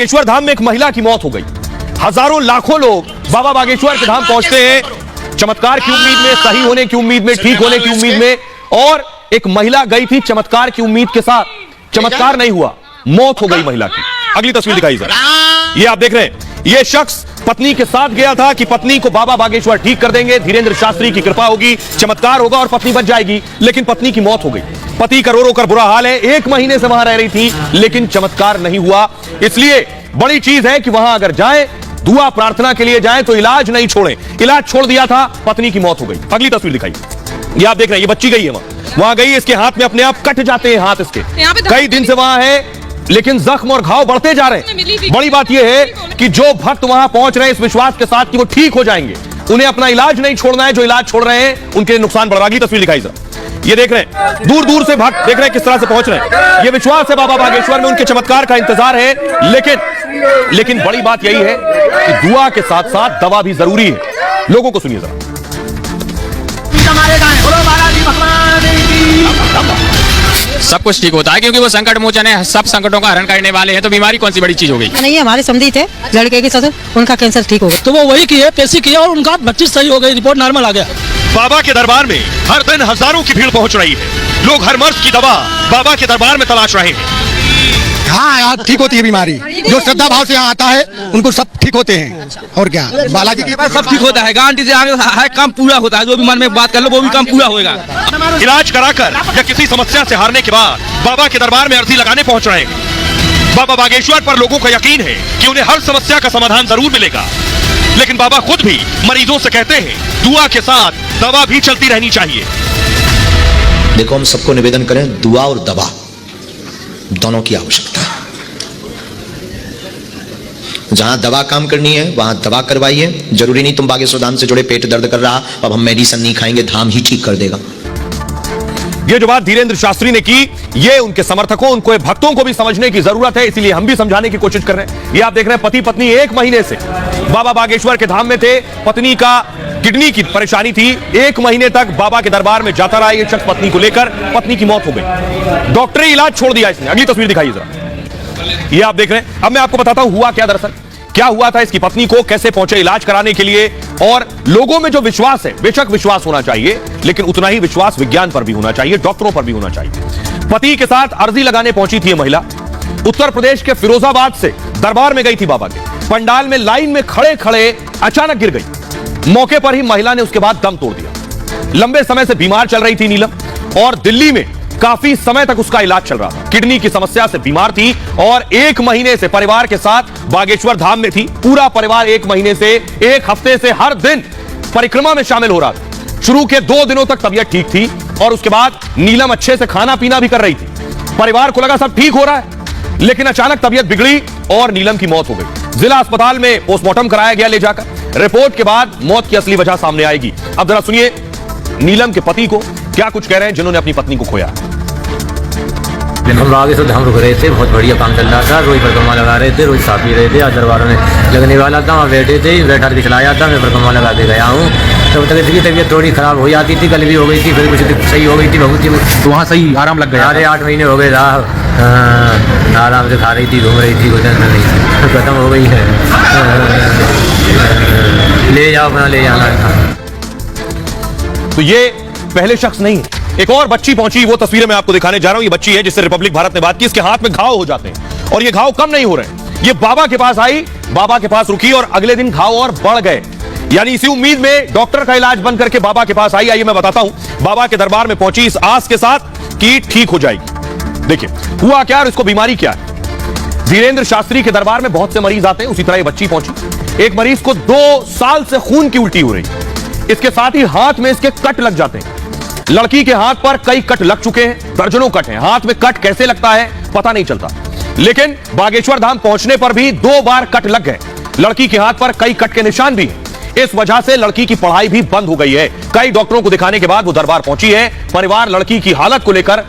बागेश्वर धाम में एक महिला की मौत हो गई। हजारों लाखों लोग बाबा बागेश्वर के धाम पहुंचते हैं चमत्कार की उम्मीद में, सही होने की उम्मीद में, ठीक होने की उम्मीद में, और एक महिला गई थी चमत्कार की उम्मीद के साथ। चमत्कार नहीं हुआ, मौत हो गई महिला की। अगली तस्वीर दिखाई जरा, ये आप देख रहे हैं, ये शख्स पत्नी के साथ गया था कि पत्नी को बाबा बागेश्वर ठीक कर देंगे, धीरेन्द्र शास्त्री की कृपा होगी, चमत्कार होगा और पत्नी बच जाएगी। लेकिन पत्नी की मौत हो गई। पति का रो रो कर बुरा हाल है, 1 महीने से वहां रह रही थी लेकिन चमत्कार नहीं हुआ। इसलिए बड़ी चीज है कि वहां अगर जाएं, दुआ प्रार्थना के लिए जाएं तो इलाज नहीं छोड़ें। इलाज छोड़ दिया था, पत्नी की मौत हो गई। अगली तस्वीर दिखाई, ये आप देख रहे हैं, ये बच्ची गई है वहां गई, इसके हाथ में अपने आप कट जाते हैं हाथ इसके, कई दिन से वहां है लेकिन जख्म और घाव बढ़ते जा रहे हैं। बड़ी बात यह है कि जो भक्त वहां पहुंच रहे हैं इस विश्वास के साथ कि वो ठीक हो जाएंगे, उन्हें अपना इलाज नहीं छोड़ना है। जो इलाज छोड़ रहे हैं उनके नुकसान बढ़ रहा है। अगली तस्वीर दिखाई जरा, ये देख रहे हैं, दूर दूर से भक्त देख रहे हैं किस तरह से पहुंच रहे हैं। ये विश्वास है बाबा बागेश्वर में, उनके चमत्कार का इंतजार है। लेकिन बड़ी बात यही है कि दुआ के साथ साथ दवा भी जरूरी है। लोगों को सुनिए जरा। सब कुछ ठीक होता है क्योंकि वो संकट मोचन है, सब संकटों का हरण करने वाले हैं। तो बीमारी कौन सी बड़ी चीज हो गई? नहीं, हमारे समझी थे लड़के के ससुर, उनका कैंसर ठीक हो गया तो वो वही किए, पेशी किया और उनका 25 सही हो गई, रिपोर्ट नॉर्मल आ गया। बाबा के दरबार में हर दिन हजारों की भीड़ पहुंच रही है। लोग हर मर्ज की दवा बाबा के दरबार में तलाश रहे हैं। हाँ, यहाँ ठीक होती है बीमारी। जो श्रद्धा भाव से यहाँ आता है उनको सब ठीक होते हैं। और क्या, बालाजी की सब ठीक होता है, गारंटी से आगे है, काम पूरा होता है। जो भी मन में बात कर लो वो भी काम पूरा होगा। इलाज कराकर या किसी समस्या से हारने के बाद बाबा के दरबार में अर्जी लगाने पहुंच रहे हैं। बाबा बागेश्वर पर लोगों का यकीन है कि उन्हें हर समस्या का समाधान जरूर मिलेगा। लेकिन बाबा खुद भी मरीजों से कहते हैं दुआ के साथ दवा भी चलती रहनी चाहिए। देखो, हम सबको निवेदन करें, दुआ और दवा दोनों की आवश्यकता है। जहां दवा काम करनी है वहां दवा करवाइए। जरूरी नहीं तुम बागेश्वर धाम से जुड़े, पेट दर्द कर रहा, अब हम मेडिसिन नहीं खाएंगे, धाम ही ठीक कर देगा। ये जो बात धीरेन्द्र शास्त्री ने की, ये उनके समर्थकों, उनको भक्तों को भी समझने की जरूरत है, इसीलिए हम भी समझाने की कोशिश कर रहे हैं। ये आप देख रहे हैं, पति पत्नी 1 महीने से बाबा बागेश्वर के धाम में थे। पत्नी का किडनी की परेशानी थी, 1 महीने तक बाबा के दरबार में जाता रहा ये शख्स पत्नी को लेकर। पत्नी की मौत हो गई, डॉक्टरी इलाज छोड़ दिया इसने। अगली तस्वीर दिखाइए जरा, ये आप देख रहे हैं। अब मैं आपको बताता हूं हुआ क्या, दरअसल क्या हुआ था इसकी पत्नी को, कैसे पहुंचे इलाज कराने के लिए। और लोगों में जो विश्वास है, बेशक विश्वास होना चाहिए, लेकिन उतना ही विश्वास विज्ञान पर भी होना चाहिए, डॉक्टरों पर भी होना चाहिए। पति के साथ अर्जी लगाने पहुंची थी ये महिला, उत्तर प्रदेश के फिरोजाबाद से दरबार में गई थी बाबा के। पंडाल में लाइन में खड़े खड़े अचानक गिर गई। मौके पर ही महिला ने उसके बाद दम तोड़ दिया। लंबे समय से बीमार चल रही थी नीलम, और दिल्ली में काफी समय तक उसका इलाज चल रहा था। किडनी की समस्या से बीमार थी और 1 महीने से परिवार के साथ बागेश्वर धाम में थी। पूरा परिवार 1 महीने से, 1 हफ्ते से हर दिन परिक्रमा में शामिल हो रहा था। शुरू के 2 दिनों तक तबीयत ठीक थी और उसके बाद नीलम अच्छे से खाना पीना भी कर रही थी। परिवार को लगा सब ठीक हो रहा है, लेकिन अचानक तबीयत बिगड़ी और नीलम की मौत हो गई। जिला अस्पताल में पोस्टमार्टम कराया गया ले जाकर। रिपोर्ट के बाद मौत की असली वजह सामने आएगी। अब जरा सुनिए नीलम के पति को क्या कुछ कह रहे हैं जिन्होंने अपनी पत्नी को खोया। हम आगे से धाम रुक रहे थे, बहुत बढ़िया काम चल रहा था, रोज परिक्रमा लगा रहे थे, रोज साथ पी रहे थे। आज दरबार में लगने वाला था, वहाँ बैठे थे, बैठा दिखलाया था, मैं परिक्रमा लगा के गया हूँ। तब तक इसकी तबीयत थोड़ी खराब हो जाती थी, कल भी हो गई थी, फिर कुछ सही हो गई थी बहुत। तो वहाँ सही आराम लग गया? 8 महीने हो गए साहब, आराम से खा रही थी, घूम रही थी, कुछ नहीं, खत्म हो गई है। ले जाओ, अपना ले जाना। तो ये पहले शख्स नहीं है, एक और बच्ची पहुंची, वो तस्वीरें मैं आपको दिखाने जा रहा हूं। ये बच्ची है जिससे रिपब्लिक भारत ने बात की। इसके हाथ में घाव हो जाते हैं और ये घाव कम नहीं हो रहे। ये बाबा के पास आई, बाबा के पास रुकी और अगले दिन घाव और बढ़ गए। यानी इसी उम्मीद में डॉक्टर का इलाज बंद करके बाबा के पास आई। आइए मैं बताता हूं, बाबा के दरबार में पहुंची इस आस के साथ कि ठीक हो जाएगी। देखिए हुआ क्या और इसको बीमारी क्या है। धीरेन्द्र शास्त्री के दरबार में बहुत से मरीज आते हैं, उसी तरह ये बच्ची पहुंची। एक मरीज को 2 साल से खून की उल्टी हो रही, इसके साथ ही हाथ में इसके कट लग जाते हैं। लड़की के हाथ पर कई कट लग चुके हैं, दर्जनों कट हैं। हाथ में कट कैसे लगता है पता नहीं चलता, लेकिन बागेश्वर धाम पहुंचने पर भी 2 बार कट लग गए। लड़की के हाथ पर कई कट के निशान भी हैं। इस वजह से लड़की की पढ़ाई भी बंद हो गई है। कई डॉक्टरों को दिखाने के बाद वो दरबार पहुंची है। परिवार लड़की की हालत को लेकर